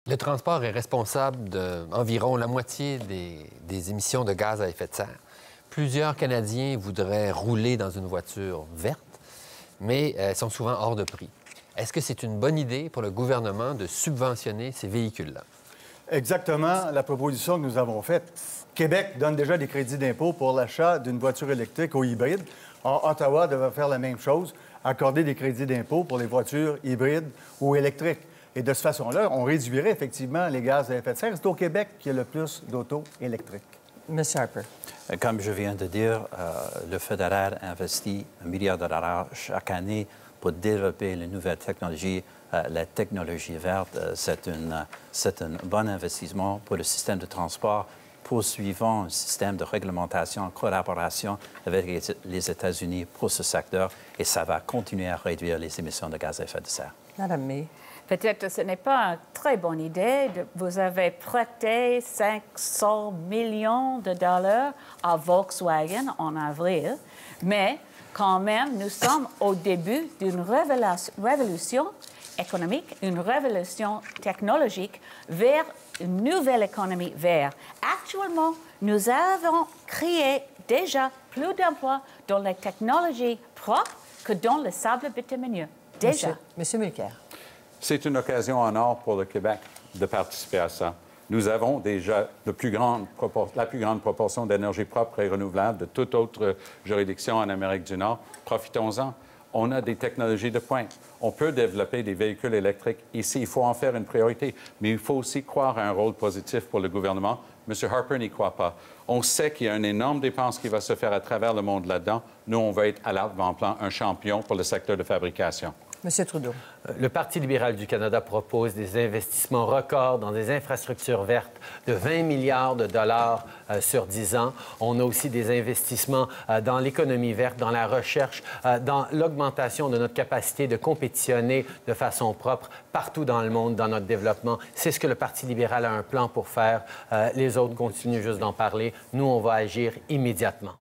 Le transport est responsable d'environ la moitié des émissions de gaz à effet de serre. Plusieurs Canadiens voudraient rouler dans une voiture verte, mais elles sont souvent hors de prix. Est-ce que c'est une bonne idée pour le gouvernement de subventionner ces véhicules-là? Exactement la proposition que nous avons faite. Québec donne déjà des crédits d'impôt pour l'achat d'une voiture électrique ou hybride. Or, Ottawa devrait faire la même chose, accorder des crédits d'impôt pour les voitures hybrides ou électriques. Et de cette façon-là, on réduirait effectivement les gaz à effet de serre. C'est au Québec qu'il y a le plus d'autos électriques. M. Harper. Comme je viens de dire, le fédéral investit 1 milliard de dollars chaque année pour développer les nouvelles technologies. La technologie verte, c'est un bon investissement pour le système de transport, poursuivant un système de réglementation en collaboration avec les États-Unis pour ce secteur, et ça va continuer à réduire les émissions de gaz à effet de serre. Madame May. Peut-être que ce n'est pas une très bonne idée. Vous avez prêté 500 millions de dollars à Volkswagen en avril, mais quand même, nous sommes au début d'une révolution économique, une révolution technologique vers une nouvelle économie verte. Actuellement, nous avons créé déjà plus d'emplois dans les technologies propres que dans le sable bitumineux. Déjà. Monsieur Mulcair. C'est une occasion en or pour le Québec de participer à ça. Nous avons déjà la plus grande proportion d'énergie propre et renouvelable de toute autre juridiction en Amérique du Nord. Profitons-en. On a des technologies de pointe. On peut développer des véhicules électriques ici. Il faut en faire une priorité. Mais il faut aussi croire à un rôle positif pour le gouvernement. M. Harper n'y croit pas. On sait qu'il y a une énorme dépense qui va se faire à travers le monde là-dedans. Nous, on va être à l'avant-plan, un champion pour le secteur de fabrication. M. Trudeau. Le Parti libéral du Canada propose des investissements records dans des infrastructures vertes de 20 milliards de dollars sur 10 ans. On a aussi des investissements dans l'économie verte, dans la recherche, dans l'augmentation de notre capacité de compétitionner de façon propre partout dans le monde, dans notre développement. C'est ce que le Parti libéral a un plan pour faire. Les autres continuent juste d'en parler. Nous, on va agir immédiatement.